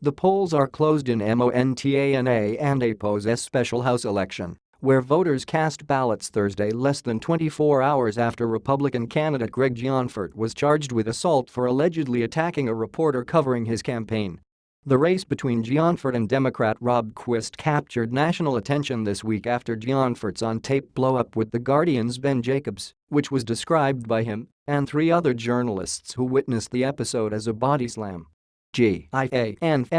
The polls are closed in Montana and APO's special House election, where voters cast ballots Thursday less than 24 hours after Republican candidate Greg Gianforte was charged with assault for allegedly attacking a reporter covering his campaign. The race between Gianforte and Democrat Rob Quist captured national attention this week after Gianforte's on-tape blow-up with The Guardian's Ben Jacobs, which was described by him and 3 other journalists who witnessed the episode as a body slam. Gianforte and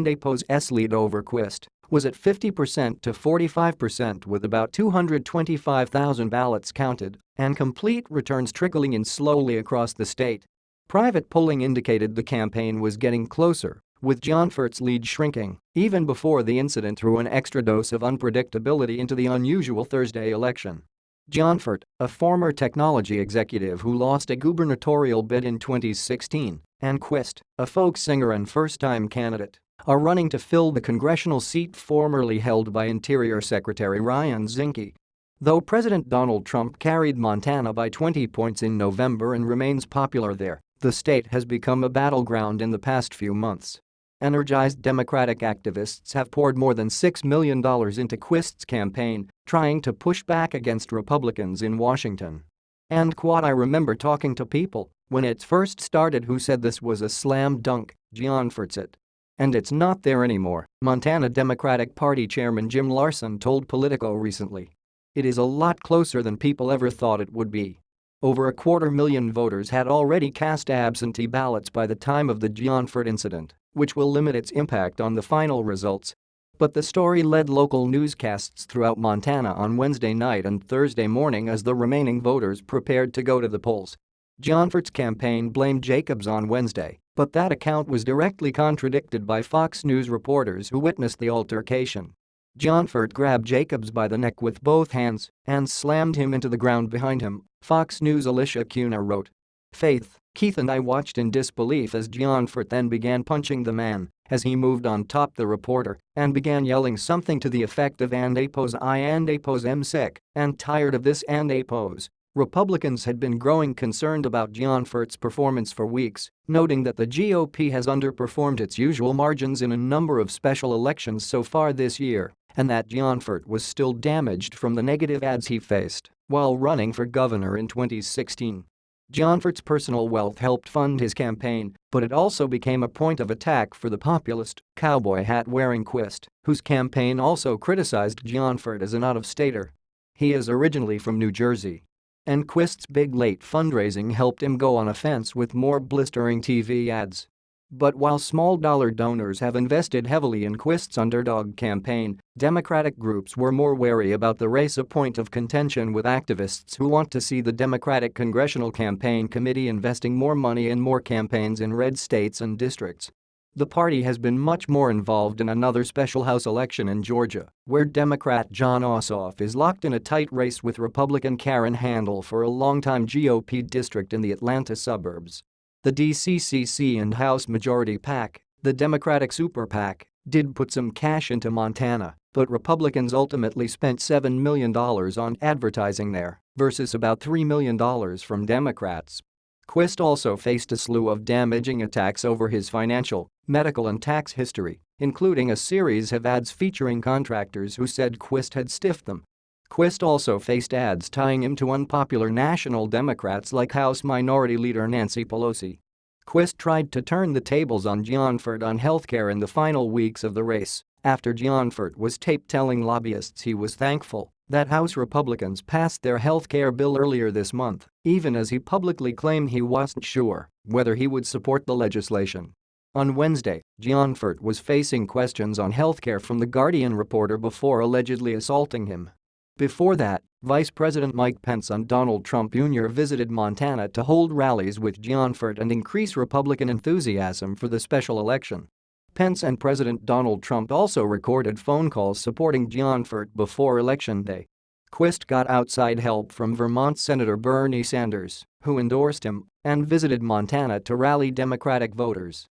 APO's lead over Quist was at 50% to 45% with about 225,000 ballots counted and complete returns trickling in slowly across the state. Private polling indicated the campaign was getting closer, with Gianforte's lead shrinking even before the incident threw an extra dose of unpredictability into the unusual Thursday election. Gianforte, a former technology executive who lost a gubernatorial bid in 2016, and Quist, a folk singer and first-time candidate, are running to fill the congressional seat formerly held by Interior Secretary Ryan Zinke. Though President Donald Trump carried Montana by 20 points in November and remains popular there, the state has become a battleground in the past few months. Energized Democratic activists have poured more than $6 million into Quist's campaign, trying to push back against Republicans in Washington. And I remember talking to people when it first started who said this was a slam dunk, Gianforte said. And it's not there anymore, Montana Democratic Party Chairman Jim Larson told Politico recently. It is a lot closer than people ever thought it would be. Over 250,000 voters had already cast absentee ballots by the time of the Gianforte incident, which will limit its impact on the final results. But the story led local newscasts throughout Montana on Wednesday night and Thursday morning as the remaining voters prepared to go to the polls. Gianforte's campaign blamed Jacobs on Wednesday, but that account was directly contradicted by Fox News reporters who witnessed the altercation. Gianforte grabbed Jacobs by the neck with both hands and slammed him into the ground behind him, Fox News' Alicia Cunha wrote. Faith, Keith and I watched in disbelief as Gianforte then began punching the man as he moved on top the reporter and began yelling something to the effect of "and APO's I and APO's I'm sick and tired of this and APO's." Republicans had been growing concerned about Gianforte's performance for weeks, noting that the GOP has underperformed its usual margins in a number of special elections so far this year, and that Gianforte was still damaged from the negative ads he faced while running for governor in 2016. Gianforte's personal wealth helped fund his campaign, but it also became a point of attack for the populist, cowboy hat-wearing Quist, whose campaign also criticized Gianforte as an out-of-stater. He is originally from New Jersey. And Quist's big late fundraising helped him go on offense with more blistering TV ads. But while small-dollar donors have invested heavily in Quist's underdog campaign, Democratic groups were more wary about the race, a point of contention with activists who want to see the Democratic Congressional Campaign Committee investing more money in more campaigns in red states and districts. The party has been much more involved in another special House election in Georgia, where Democrat Jon Ossoff is locked in a tight race with Republican Karen Handel for a longtime GOP district in the Atlanta suburbs. The DCCC and House Majority PAC, the Democratic Super PAC, did put some cash into Montana, but Republicans ultimately spent $7 million on advertising there versus about $3 million from Democrats. Quist also faced a slew of damaging attacks over his financial, medical and tax history, including a series of ads featuring contractors who said Quist had stiffed them. Quist also faced ads tying him to unpopular national Democrats like House Minority Leader Nancy Pelosi. Quist tried to turn the tables on Gianforte on healthcare in the final weeks of the race, after Gianforte was taped telling lobbyists he was thankful that House Republicans passed their healthcare bill earlier this month, even as he publicly claimed he wasn't sure whether he would support the legislation. On Wednesday, Gianforte was facing questions on healthcare from The Guardian reporter before allegedly assaulting him. Before that, Vice President Mike Pence and Donald Trump Jr. visited Montana to hold rallies with Gianforte and increase Republican enthusiasm for the special election. Pence and President Donald Trump also recorded phone calls supporting Gianforte before Election Day. Quist got outside help from Vermont Senator Bernie Sanders, who endorsed him, and visited Montana to rally Democratic voters.